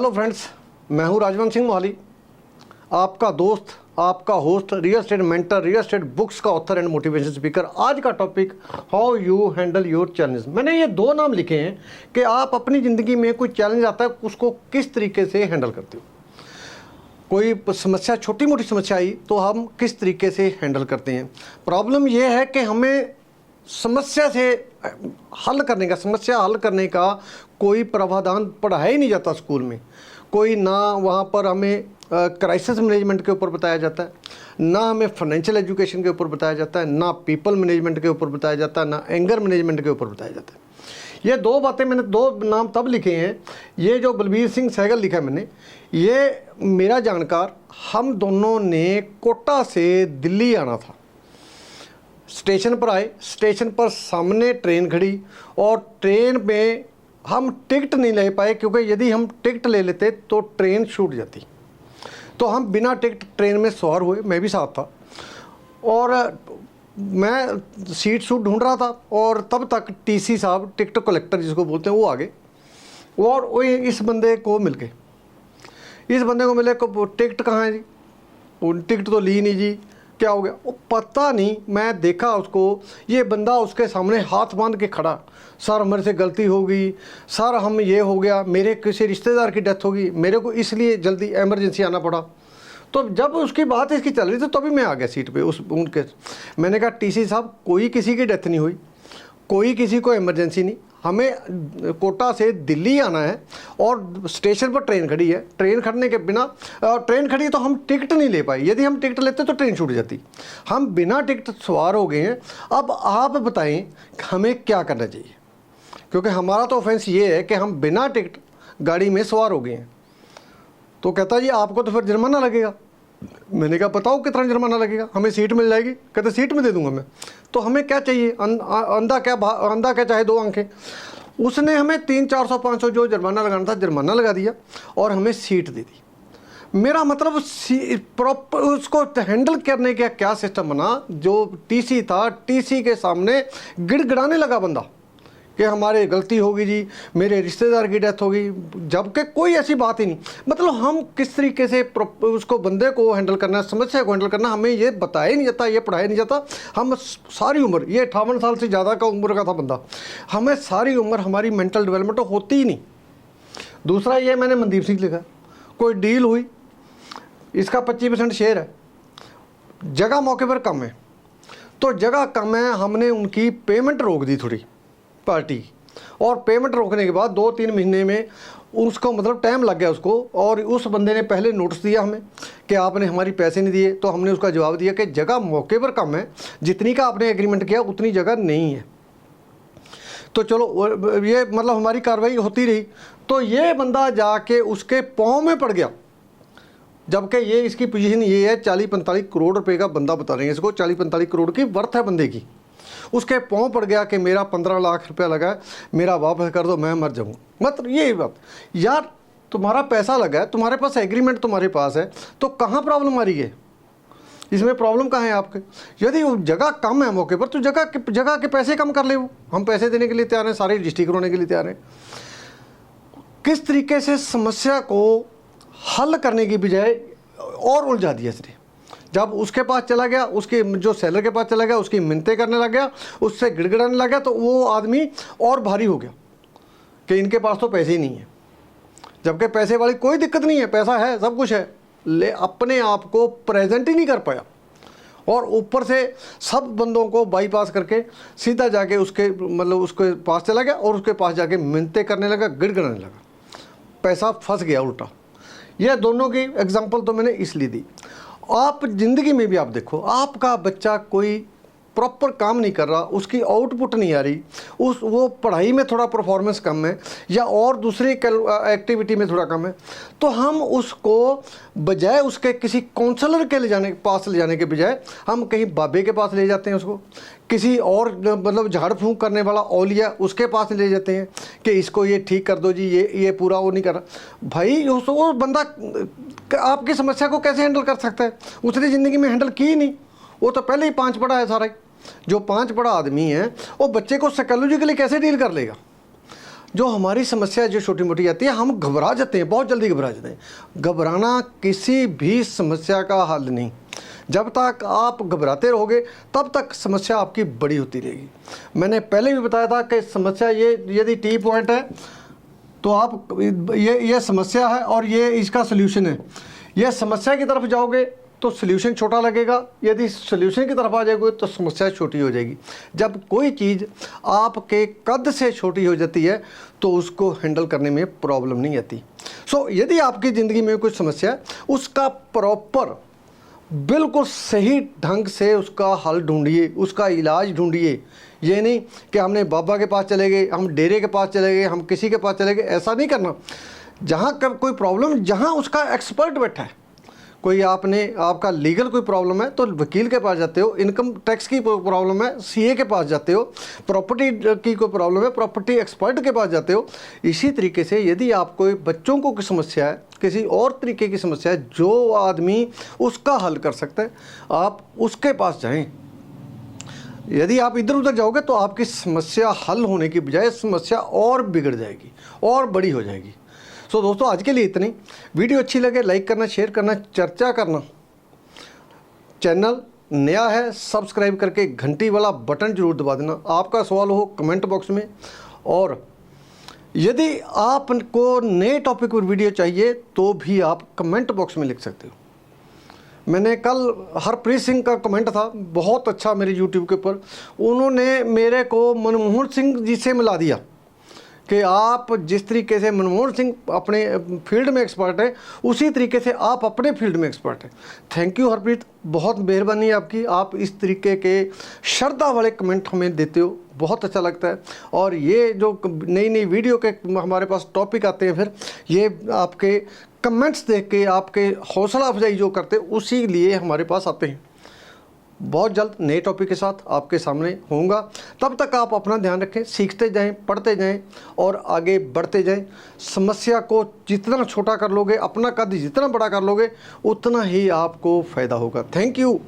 Hello friends, मैं हूं राजवंश सिंह मोहाली, आपका दोस्त, आपका host, real estate mentor, real estate books का ऑथर एंड मोटिवेशन स्पीकर। आज का topic how you handle your challenge. मैंने ये दो नाम लिखे हैं कि आप अपनी ज़िंदगी में कोई चैलेंज आता है उसको किस तरीके से हैंडल करते हो। कोई समस्या, छोटी मोटी समस्या आई तो हम किस तरीके से हैंडल करते हैं। प्रॉब्लम यह है कि हमें समस्या हल करने का कोई प्रावधान पढ़ाया ही नहीं जाता स्कूल में। कोई ना वहाँ पर हमें क्राइसिस मैनेजमेंट के ऊपर बताया जाता है, ना हमें फाइनेंशियल एजुकेशन के ऊपर बताया जाता है, ना पीपल मैनेजमेंट के ऊपर बताया जाता है, ना एंगर मैनेजमेंट के ऊपर बताया जाता है। ये दो बातें मैंने, दो नाम तब लिखे हैं। ये जो बलबीर सिंह सहगल लिखा है मैंने, ये मेरा जानकार, हम दोनों ने कोटा से दिल्ली आना था। स्टेशन पर आए, स्टेशन पर सामने ट्रेन खड़ी और ट्रेन में हम टिकट नहीं ले पाए, क्योंकि यदि हम टिकट ले लेते तो ट्रेन छूट जाती। तो हम बिना टिकट ट्रेन में सवार हुए, मैं भी साथ था, और मैं सीट ढूंढ रहा था। और तब तक टीसी साहब, टिकट कलेक्टर जिसको बोलते हैं, वो आ गए और वो इस बंदे को मिल गए। टिकट कहाँ है जी? टिकट तो ली नहीं जी, क्या हो गया? वो पता नहीं, मैं देखा उसको, ये बंदा उसके सामने हाथ बांध के खड़ा, सर हमारे से गलती हो गई, सर हम ये हो गया, मेरे किसी रिश्तेदार की डेथ होगी, मेरे को इसलिए जल्दी इमरजेंसी आना पड़ा। तो जब उसकी बात इसकी चल रही थी तभी मैं आ गया सीट पे उनके। मैंने कहा टीसी साहब, कोई किसी की डेथ नहीं हुई, कोई किसी को इमरजेंसी नहीं, हमें कोटा से दिल्ली आना है और स्टेशन पर ट्रेन खड़ी है। ट्रेन खड़ने के बिना, ट्रेन खड़ी है तो हम टिकट नहीं ले पाए, यदि हम टिकट लेते तो ट्रेन छूट जाती। हम बिना टिकट सवार हो गए हैं। अब आप बताएं हमें क्या करना चाहिए, क्योंकि हमारा तो ऑफेंस ये है कि हम बिना टिकट गाड़ी में सवार हो गए हैं। तो कहता जी आपको तो फिर जुर्माना लगेगा। मैंने कहा बताओ कितना जुर्माना लगेगा? हमें सीट मिल जाएगी। कहते सीट में दे दूंगा मैं। तो हमें क्या चाहिए? अंधा क्या चाहे दो आंखें। उसने हमें 300, 400, 500 जो जुर्माना लगाना था जुर्माना लगा दिया और हमें सीट दे दी। मेरा मतलब प्रॉपर उसको हैंडल करने का क्या सिस्टम बना। जो टीसी था, टीसी के सामने गिड़गिड़ाने लगा बंदा कि हमारे गलती होगी जी, मेरे रिश्तेदार की डेथ होगी, जबकि कोई ऐसी बात ही नहीं। मतलब हम किस तरीके से उसको, बंदे को हैंडल करना, समस्या को हैंडल करना, हमें ये बताया नहीं जाता, ये पढ़ाया नहीं जाता। हम सारी उम्र, ये 58 साल से ज़्यादा का उम्र का था बंदा, हमें सारी उम्र हमारी मेंटल डेवलपमेंट तो होती ही नहीं। दूसरा ये मैंने मनदीप सिंह लिखा, कोई डील हुई, इसका 25% शेयर है, जगह मौके पर कम है, तो जगह कम है, हमने उनकी पेमेंट रोक दी थोड़ी पार्टी। और पेमेंट रोकने के बाद 2-3 महीने में उसको, मतलब टाइम लग गया उसको, और उस बंदे ने पहले नोटिस दिया हमें कि आपने हमारी पैसे नहीं दिए। तो हमने उसका जवाब दिया कि जगह मौके पर कम है, जितनी का आपने एग्रीमेंट किया उतनी जगह नहीं है। तो चलो, ये मतलब हमारी कार्रवाई होती रही। तो ये बंदा जाके उसके पाँव में पड़ गया, जबकि ये इसकी पोजीशन ये है, 40-45 करोड़ रुपए का बंदा बता रहे हैं इसको, 40-45 करोड़ की वर्थ है बंदे की। उसके पाँव पड़ गया कि मेरा 15 लाख रुपया लगा है, मेरा वापस कर दो, मैं मर जाऊँ। मतलब ये बात, यार तुम्हारा पैसा लगा है, तुम्हारे पास एग्रीमेंट तुम्हारे पास है, तो कहाँ प्रॉब्लम आ रही है? इसमें प्रॉब्लम कहाँ है आपके? यदि जगह कम है मौके पर तो जगह के पैसे कम कर ले। वो हम पैसे देने के लिए तैयार हैं, सारी रजिस्ट्री करवाने के लिए तैयार हैं। किस तरीके से समस्या को हल करने की बजाय और उलझा दिया इसने। जब उसके पास चला गया, उसके जो सेलर के पास चला गया, उसकी मिन्नतें करने लग गया, उससे गिड़गिड़ाने लग गया, तो वो आदमी और भारी हो गया कि इनके पास तो पैसे ही नहीं है। जबकि पैसे वाली कोई दिक्कत नहीं है, पैसा है, सब कुछ है, ले अपने आप को प्रेजेंट ही नहीं कर पाया। और ऊपर से सब बंदों को बाईपास करके सीधा जाके उसके, मतलब उसके पास चला गया और उसके पास जाके मिन्नतें करने लगा, गिड़गिड़ाने लगा, पैसा फंस गया उल्टा। यह दोनों की एग्जाम्पल तो मैंने इसलिए दी। आप ज़िंदगी में भी आप देखो, आपका बच्चा कोई प्रॉपर काम नहीं कर रहा, उसकी आउटपुट नहीं आ रही, वो पढ़ाई में थोड़ा परफॉर्मेंस कम है या और दूसरी एक्टिविटी में थोड़ा कम है, तो हम उसको बजाय उसके किसी काउंसलर के पास ले जाने के बजाय हम कहीं बाबे के पास ले जाते हैं उसको, किसी और मतलब झाड़ फूंक करने वाला औलिया उसके पास ले जाते हैं कि इसको ये ठीक कर दो जी, ये पूरा वो नहीं कर रहा। भाई वो बंदा आपकी समस्या को कैसे हैंडल कर सकता है? उसने ज़िंदगी में हैंडल की ही नहीं, वो तो पहले ही 5 पढ़ा है सारा ही। जो 5 पढ़ा आदमी है वो बच्चे को साइकोलॉजिकली कैसे डील कर लेगा? जो हमारी समस्या जो छोटी मोटी आती है हम घबरा जाते हैं, बहुत जल्दी घबरा जाते हैं। घबराना किसी भी समस्या का हल नहीं। जब तक आप घबराते रहोगे तब तक समस्या आपकी बड़ी होती रहेगी। मैंने पहले भी बताया था कि समस्या ये यदि टी पॉइंट है तो आप ये समस्या है और ये इसका सल्यूशन है। ये समस्या की तरफ जाओगे तो सल्यूशन छोटा लगेगा, यदि सल्यूशन की तरफ आ जाओगे तो समस्या छोटी हो जाएगी। जब कोई चीज़ आपके कद से छोटी हो जाती है तो उसको हैंडल करने में प्रॉब्लम नहीं आती। सो यदि आपकी ज़िंदगी में कोई समस्या है उसका प्रॉपर बिल्कुल सही ढंग से उसका हल ढूंढिए, उसका इलाज ढूंढिए। ये नहीं कि हमने बाबा के पास चले गए, हम डेरे के पास चले गए, हम किसी के पास चले गए, ऐसा नहीं करना। जहाँ कब कोई प्रॉब्लम, जहाँ उसका एक्सपर्ट बैठा है, कोई आपका लीगल कोई प्रॉब्लम है तो वकील के पास जाते हो, इनकम टैक्स की प्रॉब्लम है सीए के पास जाते हो, प्रॉपर्टी की कोई प्रॉब्लम है प्रॉपर्टी एक्सपर्ट के पास जाते हो। इसी तरीके से यदि आपको बच्चों को कोई समस्या है, किसी और तरीके की समस्या है, जो आदमी उसका हल कर सकता है आप उसके पास जाएं। यदि आप इधर उधर जाओगे तो आपकी समस्या हल होने की बजाय समस्या और बिगड़ जाएगी और बड़ी हो जाएगी। सो दोस्तों आज के लिए इतनी। वीडियो अच्छी लगे लाइक करना, शेयर करना, चर्चा करना। चैनल नया है सब्सक्राइब करके घंटी वाला बटन जरूर दबा देना। आपका सवाल हो कमेंट बॉक्स में, और यदि आपको नए टॉपिक पर वीडियो चाहिए तो भी आप कमेंट बॉक्स में लिख सकते हो। मैंने कल हरप्रीत सिंह का कमेंट था बहुत अच्छा मेरे यूट्यूब के ऊपर, उन्होंने मेरे को मनमोहन सिंह जी से मिला दिया कि आप जिस तरीके से मनमोहन सिंह अपने फील्ड में एक्सपर्ट है उसी तरीके से आप अपने फील्ड में एक्सपर्ट हैं। थैंक यू हरप्रीत, बहुत मेहरबानी है आपकी। आप इस तरीके के श्रद्धा वाले कमेंट हमें देते हो, बहुत अच्छा लगता है। और ये जो नई नई वीडियो के हमारे पास टॉपिक आते हैं, फिर ये आपके कमेंट्स देख के आपके हौसला अफजाई जो करते हैं उसी लिए हमारे पास आते हैं। बहुत जल्द नए टॉपिक के साथ आपके सामने होऊंगा। तब तक आप अपना ध्यान रखें, सीखते जाएं, पढ़ते जाएं और आगे बढ़ते जाएं। समस्या को जितना छोटा कर लोगे, अपना कद जितना बड़ा कर लोगे, उतना ही आपको फ़ायदा होगा। Thank you.